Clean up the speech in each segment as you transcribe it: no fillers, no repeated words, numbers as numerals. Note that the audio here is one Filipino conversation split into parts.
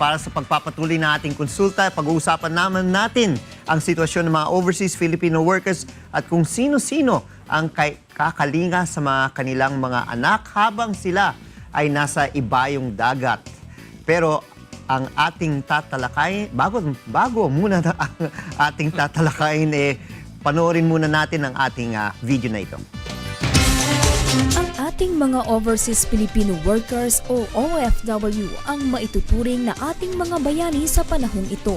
para sa pagpapatuloy na ating konsulta. Pag-uusapan naman natin ang sitwasyon ng mga overseas Filipino workers at kung sino-sino ang kakalinga sa mga kanilang mga anak habang sila ay nasa ibayong dagat. Pero ang ating tatalakayin, bago muna ang ating tatalakayin, panoorin muna natin ang ating video na ito. Ang ating mga overseas Filipino workers o OFW ang maituturing na ating mga bayani sa panahong ito.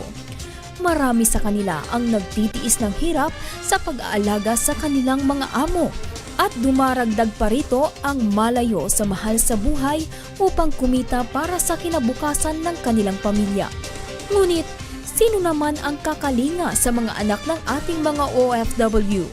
Marami sa kanila ang nagtitiis ng hirap sa pag-aalaga sa kanilang mga amo at dumaragdag pa rito ang malayo sa mahal sa buhay upang kumita para sa kinabukasan ng kanilang pamilya. Ngunit, sino naman ang kakalinga sa mga anak ng ating mga OFW?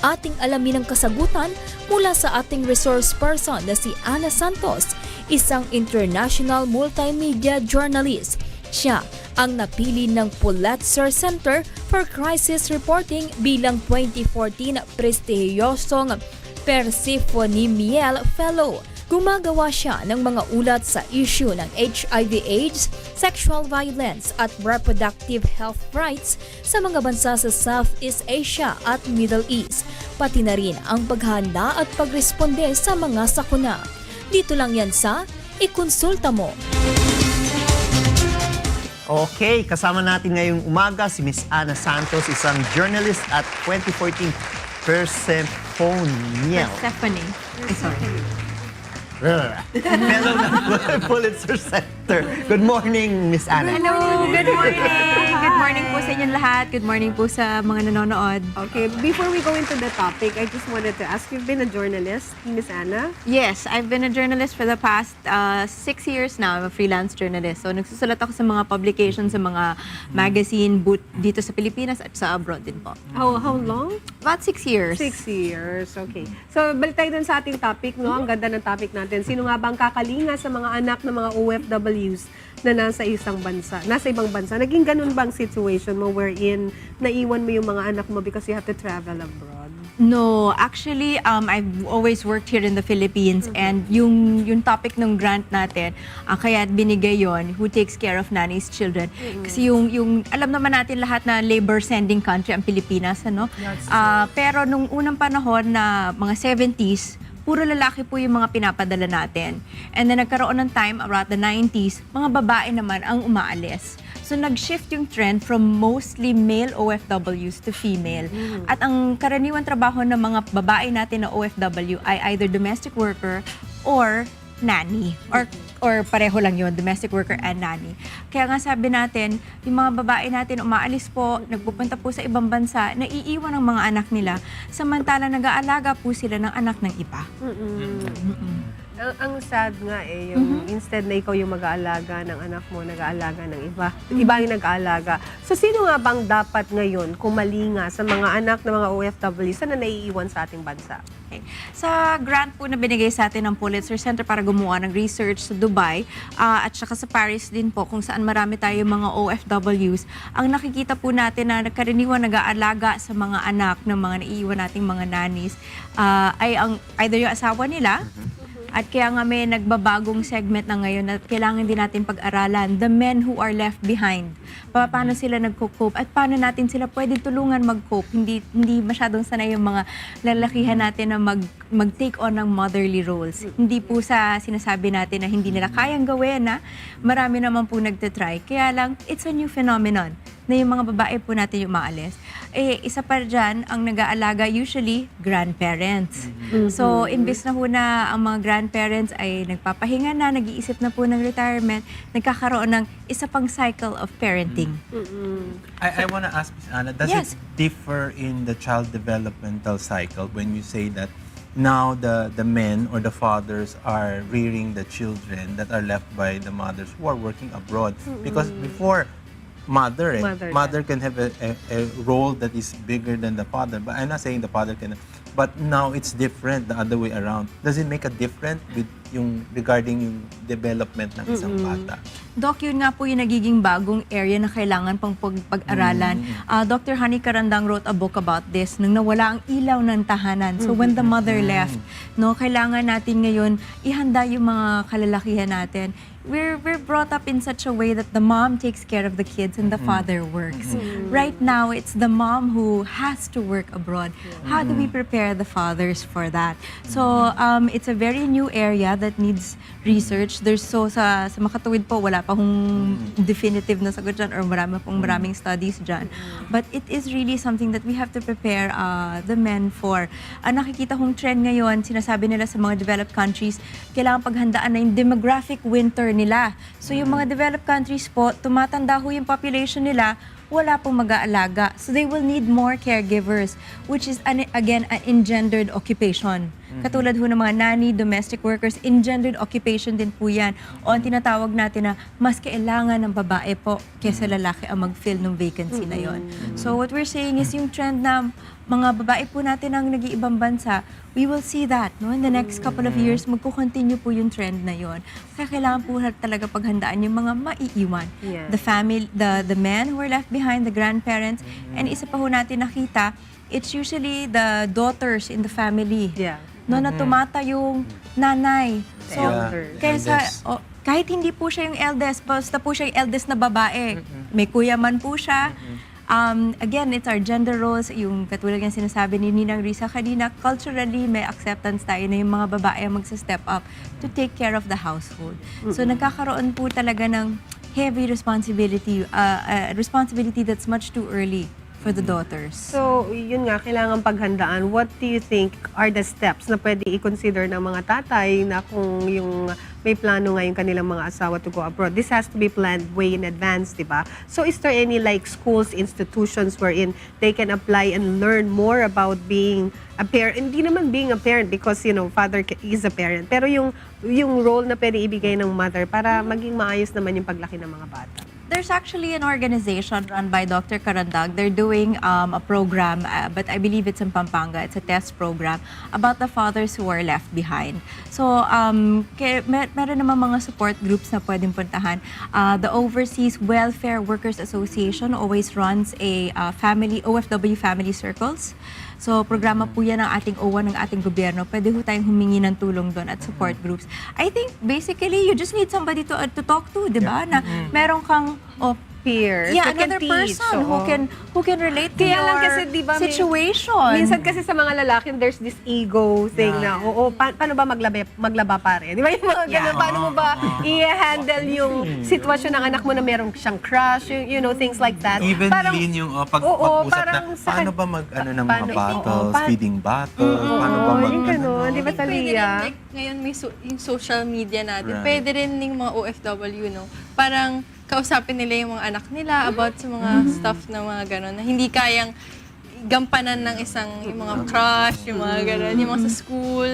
Ating alamin ang kasagutan mula sa ating resource person na si Ana Santos, isang international multimedia journalist. Siya ang napili ng Pulitzer Center for Crisis Reporting bilang 2014 prestihiyosong Persephone Miel Fellow. Gumagawa siya ng mga ulat sa issue ng HIV/AIDS, sexual violence at reproductive health rights sa mga bansa sa Southeast Asia at Middle East, pati na rin ang paghahanda at pagresponde sa mga sakuna. Dito lang yan sa Ikonsulta Mo. Okay, kasama natin ngayong umaga si Miss Ana Santos, isang journalist at 2014 Persephone Miel. Fellow ng Pulitzer Center. Good morning, Miss Ana. Hello, good morning. Good morning po sa inyong lahat. Good morning po sa mga nanonood. Okay, before we go into the topic, I just wanted to ask, you've been a journalist, Miss Ana? Yes, I've been a journalist for the past 6 years now. I'm a freelance journalist. So nagsusulat ako sa mga publications, sa mga magazine, dito sa Pilipinas at sa abroad din po. How long? About 6 years. 6 years, okay. So, balik tayo dun sa ating topic, no? Ang ganda ng topic natin. Sino nga bang kakalinga sa mga anak ng mga OFWs na nasa ibang bansa? Naging ganun bang situation mo wherein naiwan mo yung mga anak mo because you have to travel abroad? No, actually, I've always worked here in the Philippines and yung topic ng grant natin, kaya binigay yon, who takes care of nanny's children. Kasi yung alam naman natin lahat na labor sending country ang Pilipinas, ano? Pero nung unang panahon na mga 70s, puro lalaki po yung mga pinapadala natin. And then nagkaroon ng time around the 90s, mga babae naman ang umaalis. So nag-shift yung trend from mostly male OFWs to female. At ang karaniwang trabaho ng mga babae natin na OFW ay either domestic worker or nanny. Or pareho lang yun, domestic worker and nanny. Kaya nga sabi natin, yung mga babae natin umaalis po, nagpupunta po sa ibang bansa, naiiwan ang mga anak nila, samantala nag-aalaga po sila ng anak ng iba. Ang sad nga yung instead na ikaw yung mag-aalaga ng anak mo, nag-aalaga ng iba. Iba yung nag-aalaga. So, sino nga bang dapat ngayon kumalinga sa mga anak ng mga OFWs na naiiwan sa ating bansa? Okay. Sa grant po na binigay sa atin ng Pulitzer Center para gumawa ng research sa Dubai at saka sa Paris din po kung saan marami tayo mga OFWs, ang nakikita po natin na karaniwan nag-aalaga sa mga anak ng mga naiiwan nating mga nannies ay ang either yung asawa nila. At kaya nga may nagbabagong segment na ngayon na kailangan din natin pag-aralan, the men who are left behind. Paano sila nagko-cope at paano natin sila pwede tulungan mag-cope. Hindi masyadong sanay yung mga lalakihan natin na mag-take on ng motherly roles. Hindi po sa sinasabi natin na hindi nila kayang gawin na marami naman po nagtatry. Kaya lang, it's a new phenomenon na yung mga babae po natin yung maalis. Isa pa dyan, ang nag-aalaga usually, grandparents. So, imbis na ho na ang mga grandparents ay nagpapahinga na, nag-iisip na po ng retirement, nagkakaroon ng isa pang cycle of parenting. I want to ask Ms. Ana, does Yes. it differ in the child developmental cycle when you say that now the men or the fathers are rearing the children that are left by the mothers who are working abroad? Because before, mother can have a role that is bigger than the father. But I'm not saying the father can, but now it's different the other way around. Does it make a difference with regarding yung development ng isang bata? Doc, yun nga po yung nagiging bagong area na kailangan pang pag-aralan. Dr. Honey Karandang wrote a book about this nung nawala ang ilaw ng tahanan. So when the mother left, no, kailangan natin ngayon ihanda yung mga kalalakihan natin. we're brought up in such a way that the mom takes care of the kids and the father works. Right now, it's the mom who has to work abroad. How do we prepare the fathers for that? So it's a very new area that needs research. There's sa makatuwid po, wala pa hong definitive na sagot dyan or maraming studies dyan. But it is really something that we have to prepare the men for. Ang nakikita kong trend ngayon, sinasabi nila sa mga developed countries, kailangan paghandaan na yung demographic winter nila. So yung mga developed countries po, tumatanda ho yung population nila, wala pong mag-aalaga. So they will need more caregivers, which is, again, an engendered occupation. Katulad ho ng mga nanny, domestic workers, engendered occupation din po yan. O ang tinatawag natin na mas kailangan ng babae po kaysa lalaki ang mag-fill ng vacancy na yon. So what we're saying is yung trend na mga babae po natin ang nag-iibang bansa, we will see that no in the next couple of years, magko-continue po yung trend na yon. Kaya kailangan po talaga paghandaan yung mga maiiwan. Yeah. The family, the men who are left behind, the grandparents, and isa pa ho natin nakita, it's usually the daughters in the family. Yeah. No, na tumata yung nanay. So, Elder. kaysa, Eldest. kahit hindi po siya yung eldest, basta po siya yung eldest na babae, may kuya man po siya. Again, it's our gender roles, yung katulad ng sinasabi ni Ninang Risa kanina, culturally may acceptance tayo na yung mga babae ang magsa-step up to take care of the household. So, nagkakaroon po talaga ng heavy responsibility, responsibility that's much too early for the daughters. So, yun nga, kailangan paghandaan. What do you think are the steps na pwede i-consider ng mga tatay na kung yung may plano nga yung kanilang mga asawa to go abroad? This has to be planned way in advance, di ba? So, is there any like schools, institutions wherein they can apply and learn more about being a parent? Hindi naman being a parent because, you know, father is a parent. Pero yung role na pwede ibigay ng mother para maging maayos naman yung paglaki ng mga bata. There's actually an organization run by Dr. Karandag. They're doing a program, but I believe it's in Pampanga. It's a test program about the fathers who are left behind. So, meron naman mga support groups na pwedeng puntahan. The Overseas Welfare Workers Association always runs a OFW family circles. So, programa po yan ng ating OWA, ng ating gobyerno. Pwede ho tayong humingi ng tulong doon at support groups. I think, basically, you just need somebody to talk to, di ba? Na meron kang Peers yeah, who can another teach. person who can relate to Kaya your lang kasi, di ba, situation. Minsan kasi sa mga lalaki, there's this ego thing na, paano ba maglaba pare? Di ba yung mga ganun, paano mo ba i-handle yung sitwasyon ng anak mo na meron siyang crush, you know, things like that. Even Parang- Lin, yung Oo, pag-usap parang na, sa paano ba mag-ano ng mga paano- bottles, oo, feeding bottles, paano ba Oo, mag yung ganun, di ba, Pwede rin, Talia? like, ngayon may yung social media natin. Right. Pwede rin yung mga OFW, no? Parang kausapin nila yung mga anak nila about sa mga stuff na mga gano'n na hindi kayang gampanan ng yung mga crush, yung mga gano'n, yung mga sa school.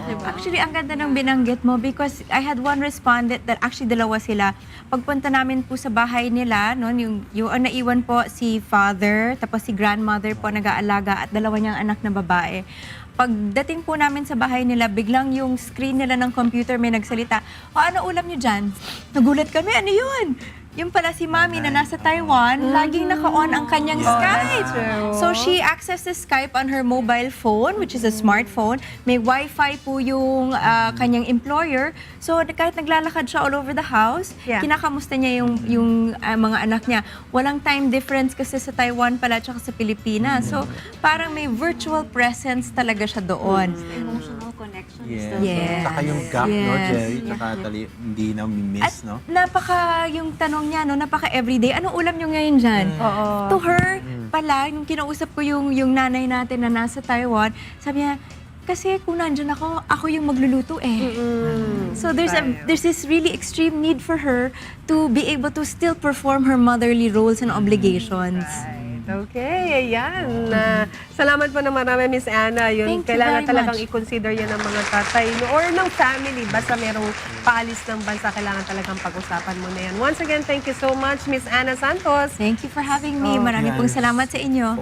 Diba? Actually, ang ganda ng binanggit mo because I had one respondent that actually dalawa sila. Pagpunta namin po sa bahay nila, no, yung naiwan po si father, tapos si grandmother po nag-aalaga at dalawa niyang anak na babae. Pagdating po namin sa bahay nila, biglang yung screen nila ng computer may nagsalita, ano ulam niyo dyan? Nagulat kami, ano yun? Yung pala si Mami na nasa Taiwan, laging naka-on ang kanyang Skype. So she accesses Skype on her mobile phone, which is a smartphone. May Wi-Fi po yung kanyang employer. So kahit naglalakad siya all over the house, kinakamusta niya yung mga anak niya. Walang time difference kasi sa Taiwan pala at sa Pilipinas. So parang may virtual presence talaga siya doon. Emotional connection. Yes. Saka yung gap, no, Yes. Jerry? Saka hindi na miss, no? Napaka yung tanong niya, no, napaka everyday. Anong ulam niyo ngayon dyan? To her, pala, yung kinausap ko yung nanay natin na nasa Taiwan, sabi niya, kasi kung nandyan ako yung magluluto eh. So there's this really extreme need for her to be able to still perform her motherly roles and obligations. Okay, ayan. Salamat po na marami, Miss Anna. Yun, Thank you kailangan very talagang much. i-consider yan ng mga tatay or ng family. Basta merong paalis ng bansa, kailangan talagang pag-usapan mo na yan. Once again, thank you so much, Miss Anna Santos. Thank you for having me. Marami pong salamat sa inyo.